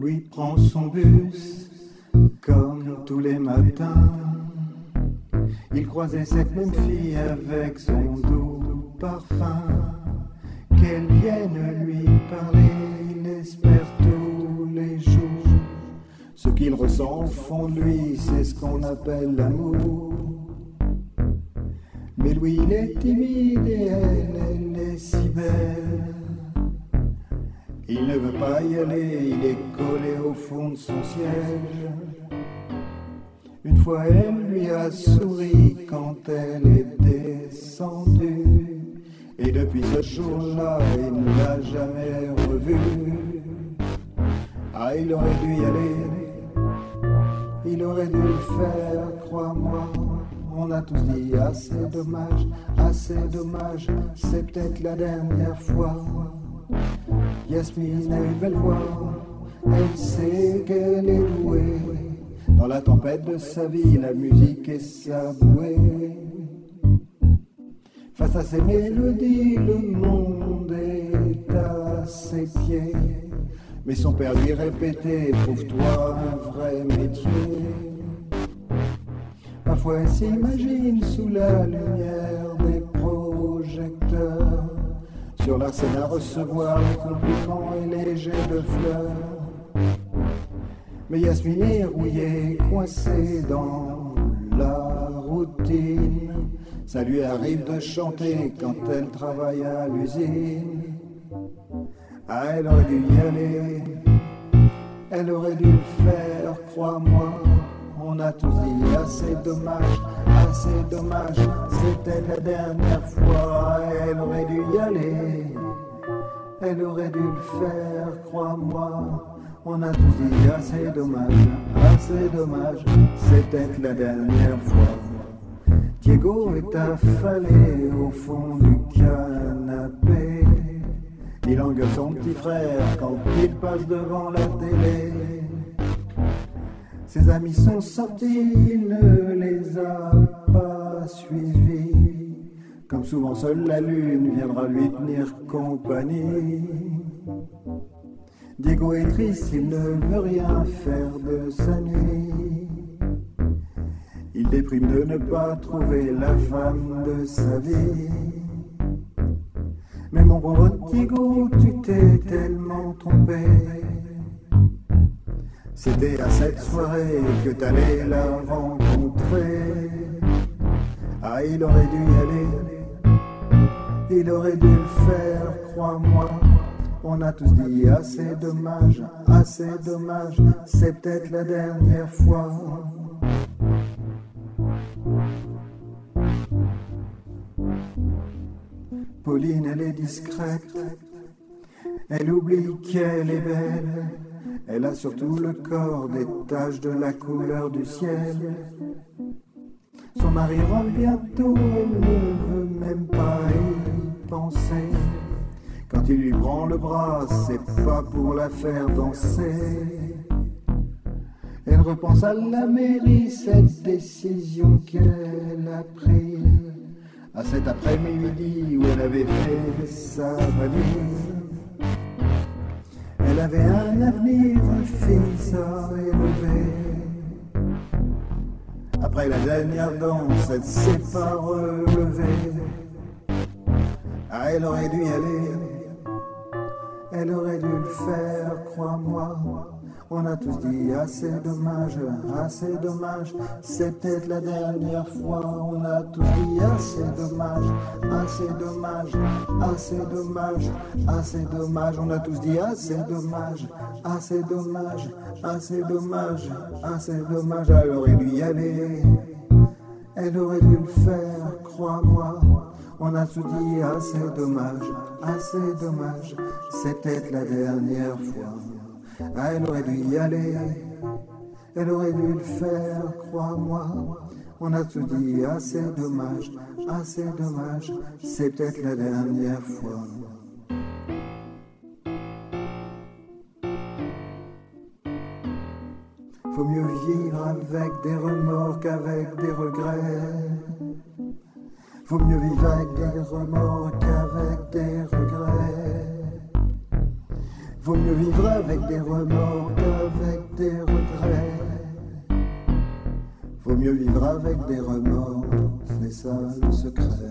lui prend son bus comme tous les matins. Il croisait cette même fille avec son doux parfum. Qu'elle vienne lui parler, il espère tous les jours. Ce qu'il ressent au fond de lui, c'est ce qu'on appelle l'amour. Mais lui, il est timide et elle est si belle. Il ne veut pas y aller, il est collé au fond de son siège. Une fois, elle lui a souri quand elle est descendue. Et depuis ce jour-là, il ne l'a jamais revue. Ah, il aurait dû y aller, il aurait dû le faire, crois-moi. On a tous dit, ah c'est dommage, c'est peut-être la dernière fois. Yasmine a une belle voix, elle sait qu'elle est douée. Dans la tempête de sa vie, la musique est sa bouée. Face à ces mélodies, le monde est à ses pieds. Mais son père lui répétait, trouve-toi un vrai métier. Parfois elle s'imagine sous la lumière des projecteurs, sur la scène à recevoir les compliments et les jets de fleurs. Mais Yasmine est rouillée, coincée dans la routine. Ça lui arrive de chanter quand elle travaille à l'usine. Ah, elle aurait dû y aller, elle aurait dû le faire, crois-moi. On a tous dit, ah c'est dommage, c'était la dernière fois. Elle aurait dû y aller, elle aurait dû le faire, crois-moi. On a tous dit, ah c'est dommage, c'était la dernière fois. Diego est affalé au fond du canapé. Il engueule son petit frère quand il passe devant la télé. Ses amis sont sortis, il ne les a pas suivis. Comme souvent, seule la lune viendra lui tenir compagnie. Diego est triste, il ne veut rien faire de sa nuit. Il déprime de ne pas trouver la femme de sa vie. Mais mon pauvre Diego, tu t'es tellement trompé. C'était à cette soirée que t'allais la rencontrer. Ah, il aurait dû y aller, il aurait dû le faire, crois-moi. On a tous dit, ah c'est dommage, c'est peut-être la dernière fois. Pauline, elle est discrète, elle oublie qu'elle est belle. Elle a surtout le corps des taches de la couleur du ciel. Son mari rentre bientôt, elle ne veut même pas y penser. Quand il lui prend le bras, c'est pas pour la faire danser. Elle repense à la mairie, cette décision qu'elle a prise. À cet après-midi où elle avait fait sa valise. Elle avait un avenir, un fils à élever. Après la dernière danse, elle s'est pas relevée. Ah, elle aurait dû y aller, elle aurait dû le faire, crois-moi. On a tous dit, ah c'est dommage, c'est peut-être la dernière fois. On a tous dit, ah c'est dommage, on a tous dit, ah c'est dommage, elle aurait dû y aller, elle aurait dû le faire, crois-moi. On a tous dit, ah c'est dommage, c'est peut-être la dernière fois. Ah, elle aurait dû y aller, elle aurait dû le faire, crois-moi. On a tout dit, ah c'est dommage, c'est peut-être la dernière fois. Faut mieux vivre avec des remords qu'avec des regrets. Faut mieux vivre avec des remords qu'avec des regrets. Vaut mieux vivre avec des remords qu'avec avec des regrets. Vaut mieux vivre avec des remords, c'est ça le secret.